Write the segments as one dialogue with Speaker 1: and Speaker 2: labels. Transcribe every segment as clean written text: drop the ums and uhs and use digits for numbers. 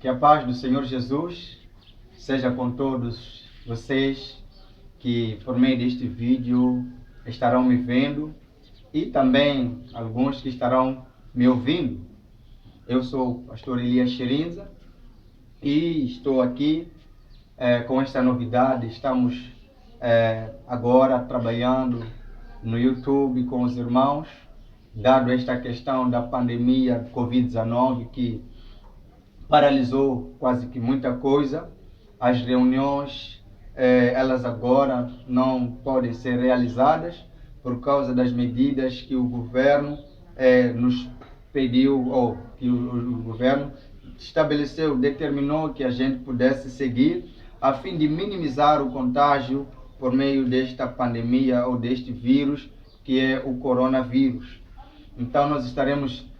Speaker 1: Que a paz do Senhor Jesus seja com todos vocês que por meio deste vídeo estarão me vendo e também alguns que estarão me ouvindo. Eu sou o pastor Elias Chirinza e estou aqui com esta novidade. Estamos agora trabalhando no YouTube com os irmãos, dado esta questão da pandemia Covid-19 que paralisou quase que muita coisa. As reuniões, elas agora não podem ser realizadas por causa das medidas que o governo nos pediu, ou que o governo estabeleceu, determinou que a gente pudesse seguir, a fim de minimizar o contágio por meio desta pandemia ou deste vírus, que é o coronavírus. Então nós estaremos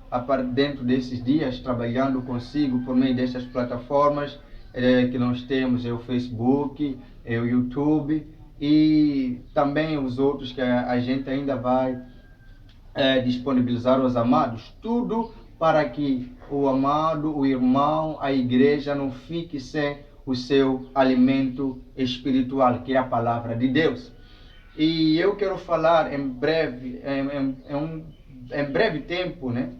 Speaker 1: dentro desses dias trabalhando consigo por meio destas plataformas que nós temos, o Facebook, o YouTube e também os outros que a gente ainda vai disponibilizar aos amados, tudo para que o amado, o irmão, a igreja não fique sem o seu alimento espiritual, que é a palavra de Deus. E eu quero falar em breve, em breve tempo, né,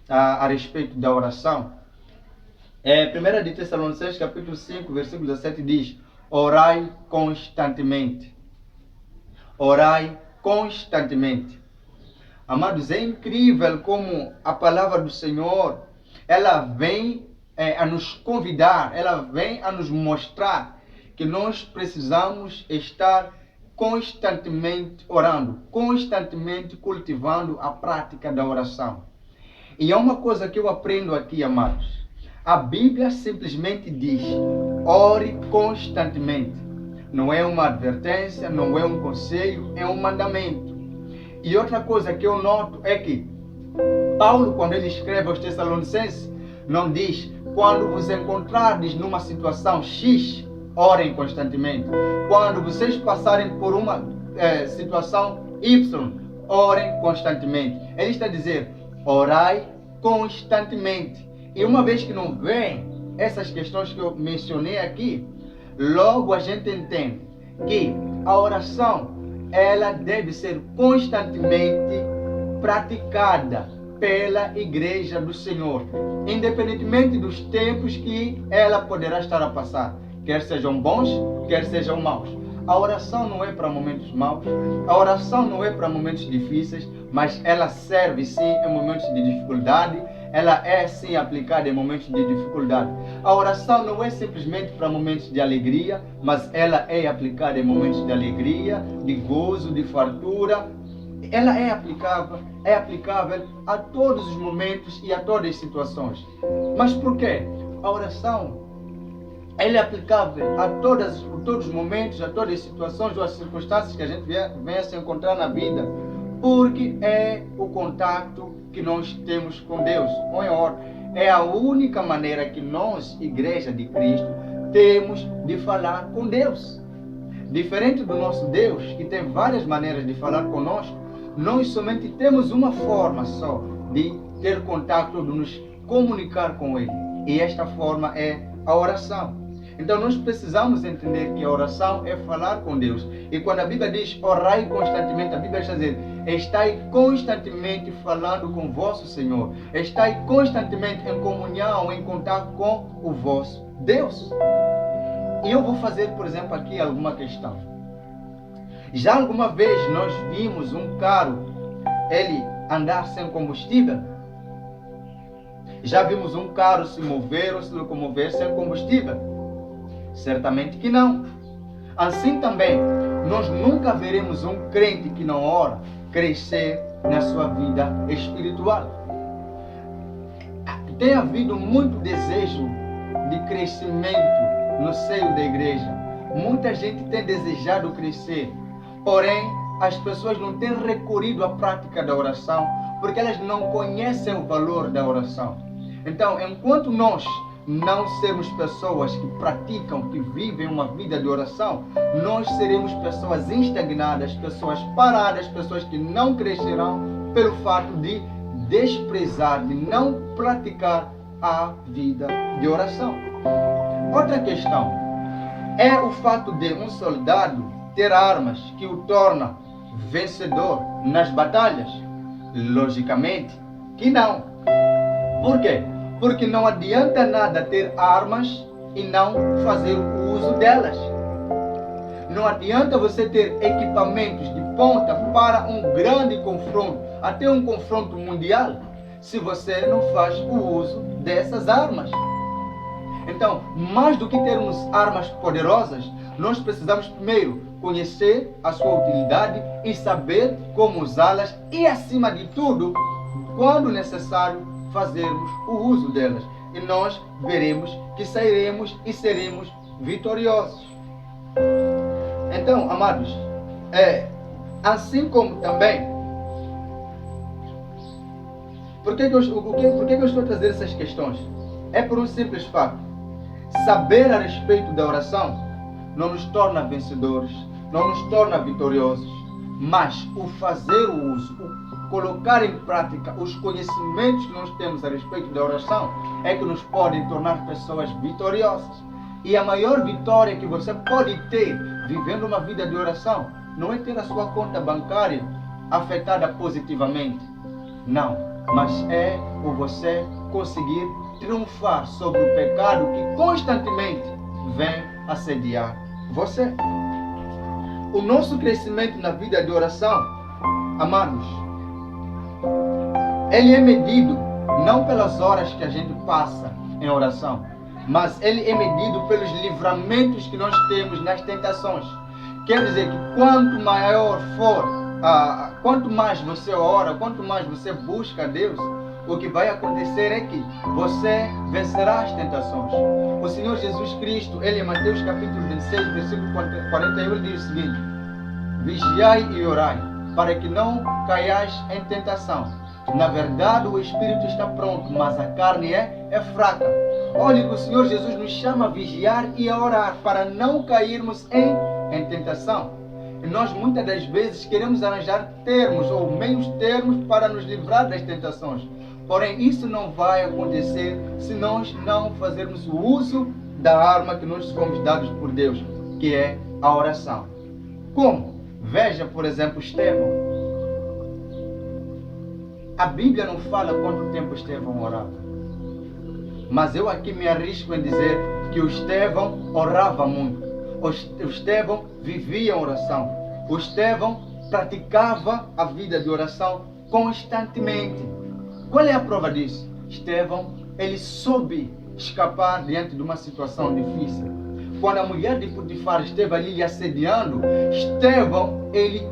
Speaker 1: a respeito da oração. 1 de Tessalonicenses capítulo 5, versículo 17 diz: orai constantemente. Orai constantemente. Amados, é incrível como a palavra do Senhor, ela vem a nos convidar, ela vem a nos mostrar que nós precisamos estar constantemente orando, constantemente cultivando a prática da oração. E é uma coisa que eu aprendo aqui, amados. A Bíblia simplesmente diz: ore constantemente. Não é uma advertência, não é um conselho, é um mandamento. E outra coisa que eu noto é que Paulo, quando ele escreve aos Tessalonicenses, não diz: quando vos encontrardes numa situação X, orem constantemente. Quando vocês passarem por uma situação Y, orem constantemente. Ele está a dizer: orai constantemente. E uma vez que não vem essas questões que eu mencionei aqui, logo a gente entende que a oração, ela deve ser constantemente praticada pela igreja do Senhor, independentemente dos tempos que ela poderá estar a passar, quer sejam bons, quer sejam maus. A oração não é para momentos maus, a oração não é para momentos difíceis, mas ela serve sim em momentos de dificuldade, ela é sim aplicada em momentos de dificuldade. A oração não é simplesmente para momentos de alegria, mas ela é aplicada em momentos de alegria, de gozo, de fartura. Ela é aplicável a todos os momentos e a todas as situações. Mas por quê? A oração, ela é aplicável a todos os momentos, a todas as situações ou as circunstâncias que a gente venha se encontrar na vida, porque é o contato que nós temos com Deus. É a única maneira que nós, Igreja de Cristo, temos de falar com Deus. Diferente do nosso Deus, que tem várias maneiras de falar conosco, nós somente temos uma forma só de ter contato, de nos comunicar com Ele. E esta forma é a oração. Então nós precisamos entender que a oração é falar com Deus. E quando a Bíblia diz orai constantemente, a Bíblia está dizendo: estai constantemente falando com o vosso Senhor. Estai constantemente em comunhão, em contato com o vosso Deus. E eu vou fazer, por exemplo, aqui alguma questão. Já alguma vez nós vimos um carro, ele andar sem combustível? Já vimos um carro se mover ou se locomover sem combustível? Certamente que não. Assim também, nós nunca veremos um crente que não ora crescer na sua vida espiritual. Tem havido muito desejo de crescimento no seio da igreja. Muita gente tem desejado crescer, porém as pessoas não têm recorrido à prática da oração porque elas não conhecem o valor da oração. Então, enquanto nós não sermos pessoas que praticam, que vivem uma vida de oração, nós seremos pessoas estagnadas, pessoas paradas, pessoas que não crescerão pelo fato de desprezar, de não praticar à vida de oração. Outra questão é o fato de um soldado ter armas que o torna vencedor nas batalhas? Logicamente que não. Por quê? Porque não adianta nada ter armas e não fazer o uso delas. Não adianta você ter equipamentos de ponta para um grande confronto, até um confronto mundial, se você não faz o uso dessas armas. Então, mais do que termos armas poderosas, nós precisamos primeiro conhecer a sua utilidade e saber como usá-las e, acima de tudo, quando necessário, fazermos o uso delas. E nós veremos que sairemos e seremos vitoriosos. Então, amados, assim como também, por que eu estou a trazer essas questões? É por um simples fato. Saber a respeito da oração não nos torna vencedores, não nos torna vitoriosos, mas o fazer o uso, o colocar em prática os conhecimentos que nós temos a respeito da oração é que nos podem tornar pessoas vitoriosas. E a maior vitória que você pode ter vivendo uma vida de oração não é ter a sua conta bancária afetada positivamente. Não, mas é o você conseguir triunfar sobre o pecado que constantemente vem assediar você. O nosso crescimento na vida de oração, amados, ele é medido não pelas horas que a gente passa em oração, mas ele é medido pelos livramentos que nós temos nas tentações. Quer dizer que quanto maior for, quanto mais você ora, quanto mais você busca a Deus, o que vai acontecer é que você vencerá as tentações. O Senhor Jesus Cristo, ele em Mateus capítulo 26, versículo 41, ele diz o seguinte: vigiai e orai, para que não caiais em tentação. Na verdade, o espírito está pronto, mas a carne é fraca. Olha que o Senhor Jesus nos chama a vigiar e a orar, para não cairmos em tentação. E nós muitas das vezes queremos arranjar termos ou meios termos para nos livrar das tentações. Porém, isso não vai acontecer se nós não fazermos o uso da arma que nós fomos dados por Deus, que é a oração. Como? Veja, por exemplo, Estevão. A Bíblia não fala quanto tempo Estevão orava. Mas eu aqui me arrisco em dizer que o Estevão orava muito. O Estevão vivia a oração. O Estevão praticava a vida de oração constantemente. Qual é a prova disso? Estevão, ele soube escapar diante de uma situação difícil. Quando a mulher de Potifar esteve ali lhe assediando, Estevão, ele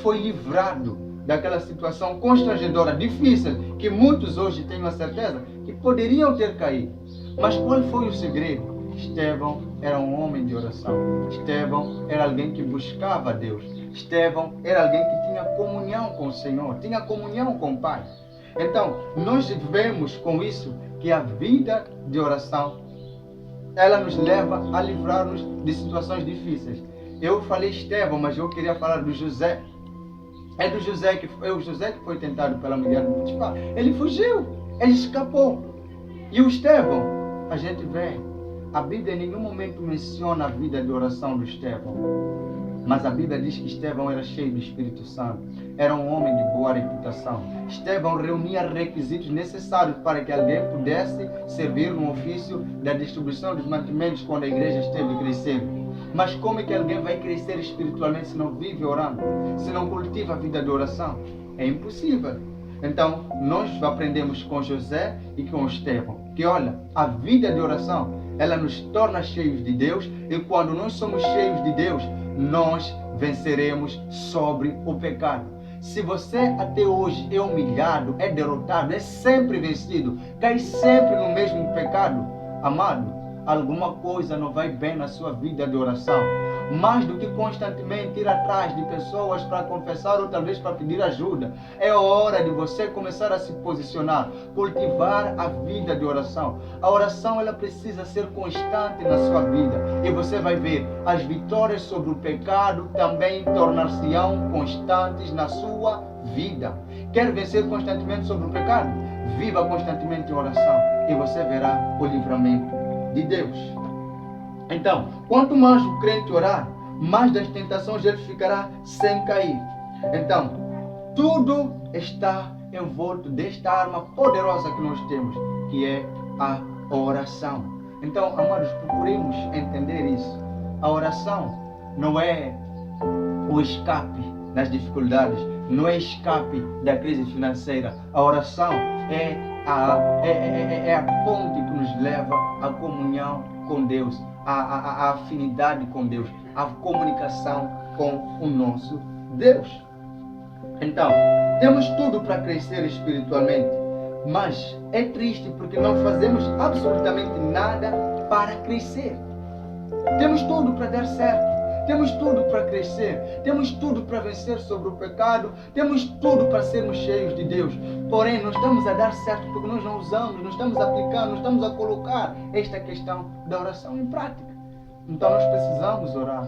Speaker 1: foi livrado daquela situação constrangedora, difícil, que muitos hoje tenho a certeza que poderiam ter caído. Mas qual foi o segredo? Estevão era um homem de oração. Estevão era alguém que buscava a Deus. Estevão era alguém que tinha comunhão com o Senhor, tinha comunhão com o Pai. Então, nós vemos com isso que a vida de oração, ela nos leva a livrar-nos de situações difíceis. Eu falei Estevão, mas eu queria falar do José. É o José que foi tentado pela mulher de Potifar. Ele fugiu, ele escapou. E o Estevão, a gente vê, a Bíblia em nenhum momento menciona a vida de oração do Estevão. Mas a Bíblia diz que Estevão era cheio do Espírito Santo. Era um homem de boa reputação. Estevão reunia requisitos necessários para que alguém pudesse servir no ofício da distribuição dos mantimentos quando a igreja esteve crescendo. Mas como é que alguém vai crescer espiritualmente se não vive orando? Se não cultiva a vida de oração? É impossível. Então, nós aprendemos com José e com Estevão que, olha, a vida de oração, ela nos torna cheios de Deus, e quando nós somos cheios de Deus, nós venceremos sobre o pecado. Se você até hoje é humilhado, é derrotado, é sempre vencido, cai sempre no mesmo pecado, amado, alguma coisa não vai bem na sua vida de oração. Mais do que constantemente ir atrás de pessoas para confessar ou talvez para pedir ajuda, é hora de você começar a se posicionar, cultivar a vida de oração. A oração, ela precisa ser constante na sua vida, e você vai ver as vitórias sobre o pecado também tornar-se-ão constantes na sua vida. Quer vencer constantemente sobre o pecado? viva constantemente em oração e você verá o livramento de Deus. Então, quanto mais o crente orar, mais das tentações ele ficará sem cair. Então, tudo está envolto desta arma poderosa que nós temos, que é a oração. Então, amados, procuremos entender isso. A oração não é o escape das dificuldades, não é escape da crise financeira. A oração é a ponte que nos leva à comunhão com Deus, à afinidade com Deus, à comunicação com o nosso Deus. Então, temos tudo para crescer espiritualmente, mas é triste porque não fazemos absolutamente nada para crescer. Temos tudo para dar certo, temos tudo para crescer, temos tudo para vencer sobre o pecado, temos tudo para sermos cheios de Deus. Porém, não estamos a dar certo porque nós não usamos, não estamos aplicando, não estamos a colocar esta questão da oração em prática. Então nós precisamos orar,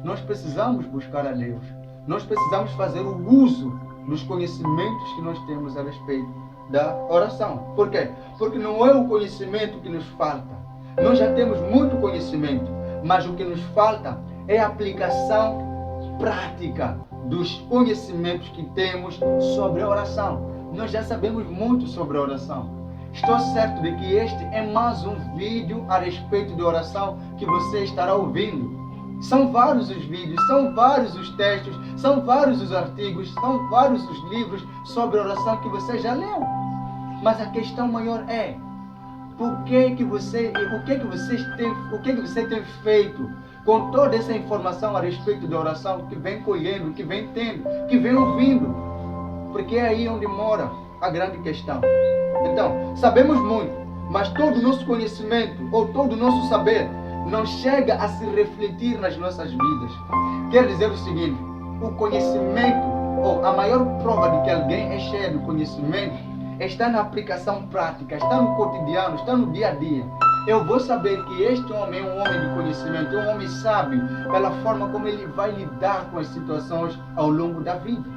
Speaker 1: nós precisamos buscar a Deus, nós precisamos fazer o uso dos conhecimentos que nós temos a respeito da oração. Por quê? Porque não é o conhecimento que nos falta. Nós já temos muito conhecimento, mas o que nos falta é a aplicação prática dos conhecimentos que temos sobre a oração. Nós já sabemos muito sobre a oração. Estou certo de que este é mais um vídeo a respeito de oração que você estará ouvindo. São vários os vídeos, são vários os textos, são vários os artigos, são vários os livros sobre oração que você já leu. Mas a questão maior é: o que você tem feito com toda essa informação a respeito da oração que vem colhendo, que vem tendo, que vem ouvindo? Porque é aí onde mora a grande questão. Então, sabemos muito, mas todo o nosso conhecimento ou todo o nosso saber não chega a se refletir nas nossas vidas. Quer dizer o seguinte: o conhecimento, ou a maior prova de que alguém é cheio de conhecimento, está na aplicação prática, está no cotidiano, está no dia a dia. Eu vou saber que este homem é um homem de conhecimento, é um homem sábio, pela forma como ele vai lidar com as situações ao longo da vida.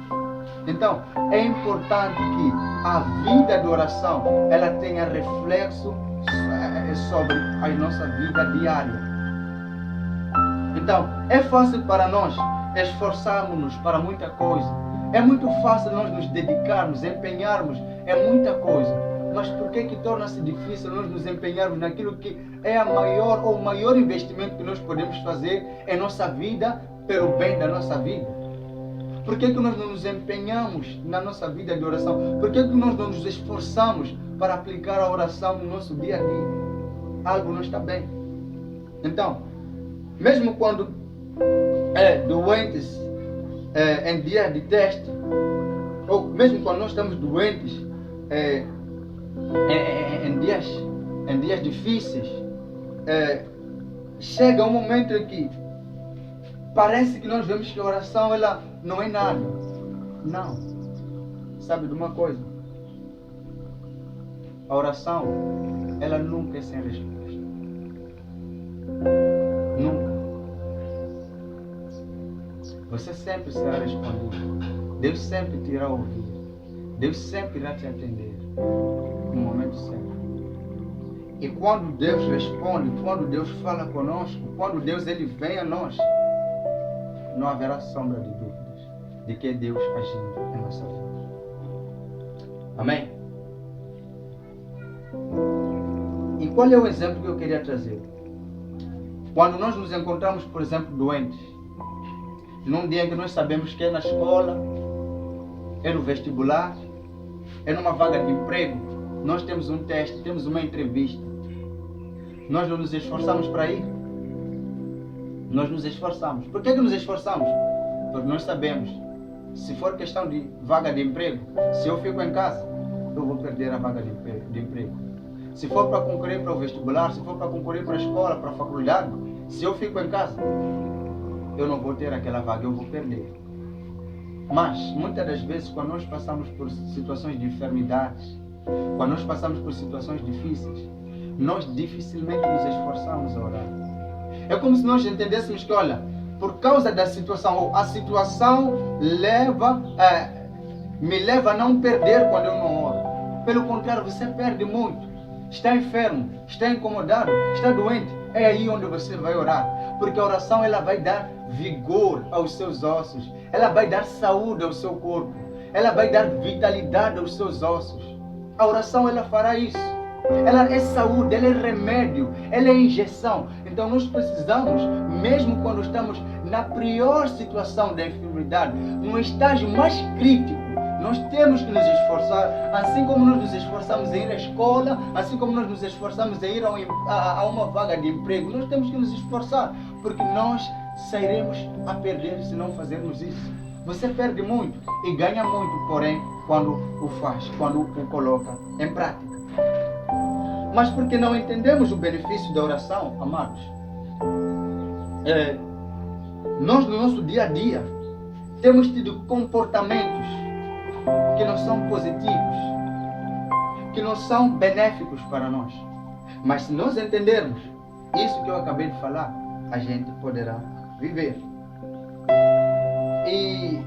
Speaker 1: Então, é importante que a vida de oração ela tenha reflexo sobre a nossa vida diária. Então, é fácil para nós esforçarmos-nos para muita coisa. É muito fácil nós nos dedicarmos, empenharmos em muita coisa. Mas por que torna-se difícil nós nos empenharmos naquilo que é o maior investimento que nós podemos fazer em nossa vida, pelo bem da nossa vida? Por que nós não nos empenhamos na nossa vida de oração? Por que nós não nos esforçamos para aplicar a oração no nosso dia a dia? Algo não está bem. Então, mesmo quando doentes em dias de teste, ou mesmo quando nós estamos doentes em dias difíceis, chega um momento em que parece que nós vemos que a oração ela não é nada. Não. Sabe de uma coisa? A oração ela nunca é sem resposta. Nunca. Você sempre será respondido. Deus sempre te irá ouvir. Deus sempre irá te atender no momento certo. E quando Deus responde, quando Deus fala conosco, quando Deus ele vem a nós, não haverá sombra de dúvidas de que é Deus agindo em nossa vida. Amém? E qual é o exemplo que eu queria trazer? Quando nós nos encontramos, por exemplo, doentes, num dia em que nós sabemos que é na escola, é no vestibular, é numa vaga de emprego, nós temos um teste, temos uma entrevista, nós não nos esforçamos para ir? Nós nos esforçamos. Por que nos esforçamos? Porque nós sabemos, se for questão de vaga de emprego, se eu fico em casa, eu vou perder a vaga de emprego. Se for para concorrer para o vestibular, se for para concorrer para a escola, para a faculdade, se eu fico em casa, eu não vou ter aquela vaga, eu vou perder. Mas, muitas das vezes, quando nós passamos por situações de enfermidades, quando nós passamos por situações difíceis, nós dificilmente nos esforçamos a orar. É como se nós entendêssemos que, olha, por causa da situação, ou a situação me leva a não perder quando eu não oro. Pelo contrário, você perde muito. Está enfermo, está incomodado, está doente. É aí onde você vai orar. Porque a oração ela vai dar vigor aos seus ossos. Ela vai dar saúde ao seu corpo. Ela vai dar vitalidade aos seus ossos. A oração ela fará isso. Ela é saúde, ela é remédio, ela é injeção. Então nós precisamos, mesmo quando estamos na pior situação da enfermidade, no estágio mais crítico, nós temos que nos esforçar, assim como nós nos esforçamos em ir à escola, assim como nós nos esforçamos em ir a uma vaga de emprego, nós temos que nos esforçar, porque nós sairemos a perder se não fazermos isso. Você perde muito e ganha muito, porém, quando o faz, quando o coloca em prática. Mas porque não entendemos o benefício da oração, amados, nós no nosso dia a dia temos tido comportamentos que não são positivos, que não são benéficos para nós. Mas se nós entendermos isso que eu acabei de falar, a gente poderá viver. E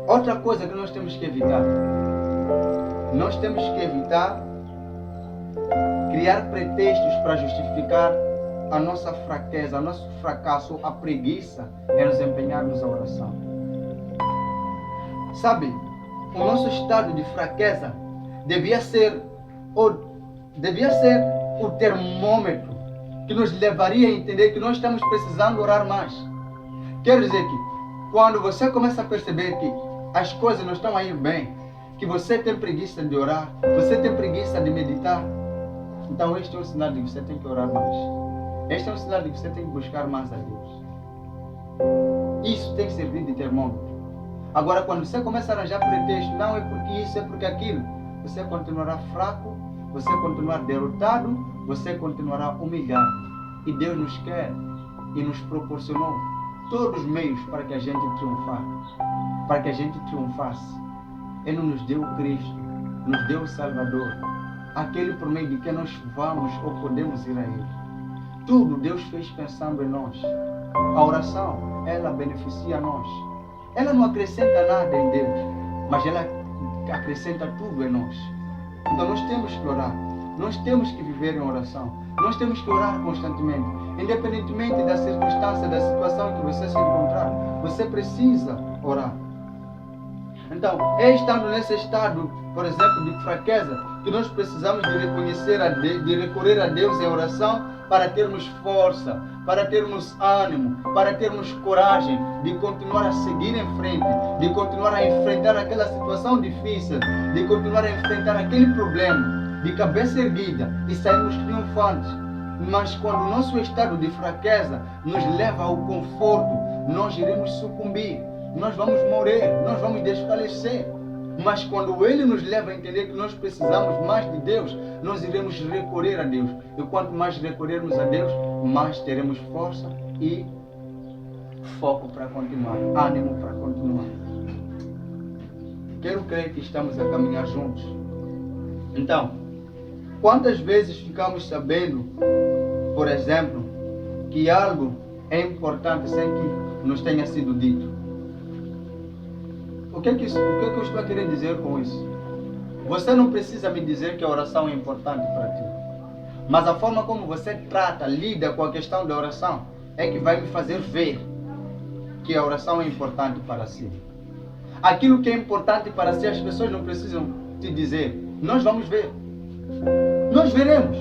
Speaker 1: outra coisa que nós temos que evitar, nós temos que evitar criar pretextos para justificar a nossa fraqueza, o nosso fracasso, a preguiça em nos empenharmos à oração. Sabe, o nosso estado de fraqueza devia ser o termômetro que nos levaria a entender que nós estamos precisando orar mais. Quero dizer que quando você começa a perceber que as coisas não estão a ir bem, que você tem preguiça de orar, você tem preguiça de meditar, então este é um sinal de que você tem que orar mais. Este é um sinal de que você tem que buscar mais a Deus. Isso tem que servir de termômetro. Agora, quando você começa a arranjar pretexto, não é porque isso, é porque aquilo, você continuará fraco, você continuará derrotado, você continuará humilhado. E Deus nos quer e nos proporcionou todos os meios para que a gente triunfasse. Ele nos deu o Cristo, nos deu o Salvador, aquele por meio de que nós vamos ou podemos ir a Ele. Tudo Deus fez pensando em nós. A oração, ela beneficia a nós. Ela não acrescenta nada em Deus, mas ela acrescenta tudo em nós. Então nós temos que orar, nós temos que viver em oração, nós temos que orar constantemente, independentemente da circunstância, da situação em que você se encontrar, você precisa orar. Então, é estando nesse estado, por exemplo, de fraqueza, que nós precisamos de recorrer a Deus em oração para termos força, para termos ânimo, para termos coragem de continuar a seguir em frente, de continuar a enfrentar aquela situação difícil, de continuar a enfrentar aquele problema, de cabeça erguida e sairmos triunfantes. Mas quando o nosso estado de fraqueza nos leva ao conforto, nós iremos sucumbir. Nós vamos morrer, nós vamos desfalecer. Mas quando Ele nos leva a entender que nós precisamos mais de Deus, nós iremos recorrer a Deus. E quanto mais recorrermos a Deus, mais teremos força e foco para continuar, ânimo para continuar. Quero crer que estamos a caminhar juntos. Então, quantas vezes ficamos sabendo, por exemplo, que algo é importante sem que nos tenha sido dito? O que é que eu estou a querer dizer com isso? Você não precisa me dizer que a oração é importante para ti. Mas a forma como você trata, lida com a questão da oração, é que vai me fazer ver que a oração é importante para si. Aquilo que é importante para si, as pessoas não precisam te dizer. Nós vamos ver. Nós veremos.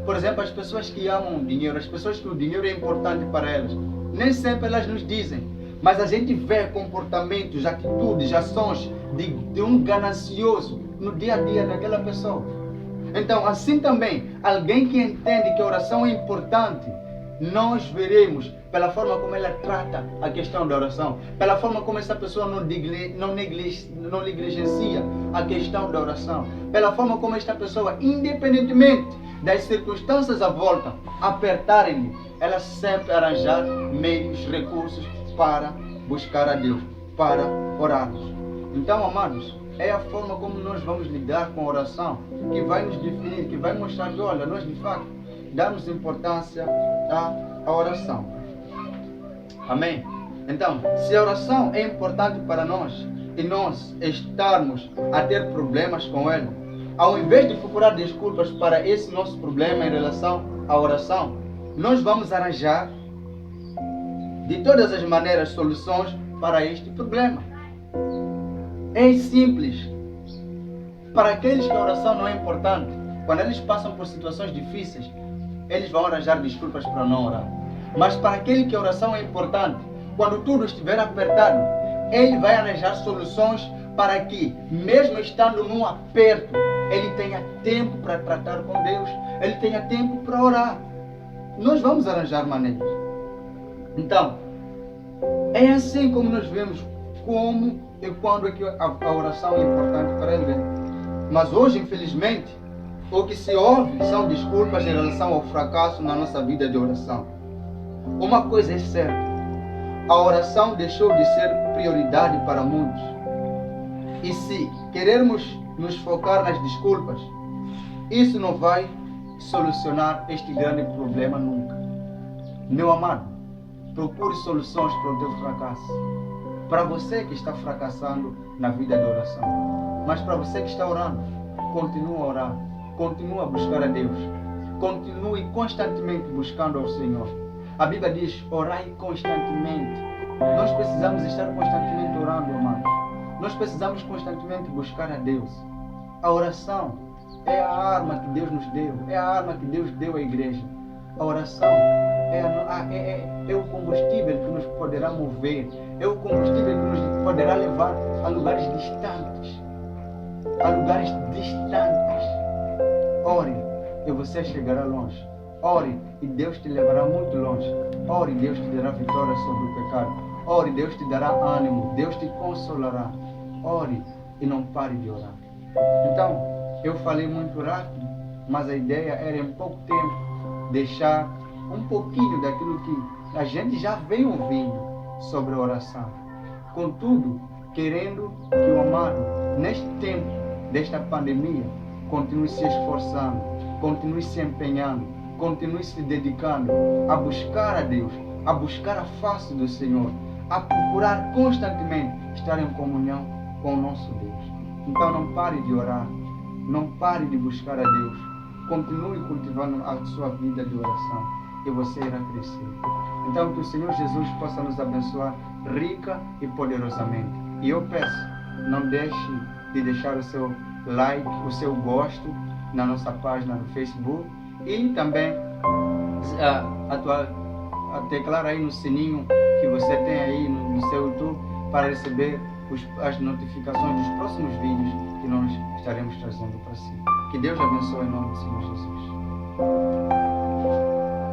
Speaker 1: Por exemplo, as pessoas que amam o dinheiro, as pessoas que o dinheiro é importante para elas, nem sempre elas nos dizem. Mas a gente vê comportamentos, atitudes, ações de um ganancioso no dia a dia daquela pessoa. Então, assim também, alguém que entende que a oração é importante, nós veremos pela forma como ela trata a questão da oração, pela forma como essa pessoa não negligencia a questão da oração, pela forma como esta pessoa, independentemente das circunstâncias à volta apertarem-lhe, ela sempre arranjar meios, recursos para buscar a Deus, para orarmos. Então, amados, é a forma como nós vamos lidar com a oração que vai nos definir, que vai mostrar que, olha, nós de fato damos importância à oração. Amém? Então, se a oração é importante para nós, e nós estarmos a ter problemas com Ele, ao invés de procurar desculpas para esse nosso problema em relação à oração, nós vamos arranjar de todas as maneiras soluções para este problema. É simples. Para aqueles que a oração não é importante, quando eles passam por situações difíceis, eles vão arranjar desculpas para não orar. Mas para aquele que a oração é importante, quando tudo estiver apertado, ele vai arranjar soluções para que, mesmo estando num aperto, ele tenha tempo para tratar com Deus, ele tenha tempo para orar. Nós vamos arranjar maneiras. Então, é assim como nós vemos como e quando é que a oração é importante para ele. Mas hoje, infelizmente, o que se ouve são desculpas em relação ao fracasso na nossa vida de oração. Uma coisa é certa, a oração deixou de ser prioridade para muitos. E se querermos nos focar nas desculpas, isso não vai solucionar este grande problema nunca. Meu amado, procure soluções para o teu fracasso. Para você que está fracassando na vida de oração. Mas para você que está orando, continue a orar. Continue a buscar a Deus. Continue constantemente buscando ao Senhor. A Bíblia diz, orai constantemente. Nós precisamos estar constantemente orando, amados. Nós precisamos constantemente buscar a Deus. A oração é a arma que Deus nos deu. É a arma que Deus deu à igreja. A oração é o combustível que nos poderá mover. É o combustível que nos poderá levar a lugares distantes. A lugares distantes. Ore e você chegará longe. Ore e Deus te levará muito longe. Ore e Deus te dará vitória sobre o pecado. Ore e Deus te dará ânimo. Deus te consolará. Ore e não pare de orar. Então, eu falei muito rápido, mas a ideia era em pouco tempo deixar um pouquinho daquilo que a gente já vem ouvindo sobre a oração. Contudo, querendo que o amado, neste tempo desta pandemia, continue se esforçando, continue se empenhando, continue se dedicando a buscar a Deus, a buscar a face do Senhor, a procurar constantemente estar em comunhão com o nosso Deus. Então não pare de orar, não pare de buscar a Deus, continue cultivando a sua vida de oração e você irá crescer. Então que o Senhor Jesus possa nos abençoar rica e poderosamente. E eu peço, não deixe de deixar o seu like, o seu gosto na nossa página no Facebook e também teclar aí no sininho que você tem aí no seu YouTube para receber as notificações dos próximos vídeos que nós estaremos trazendo para si. Que Deus abençoe em nome do Senhor Jesus.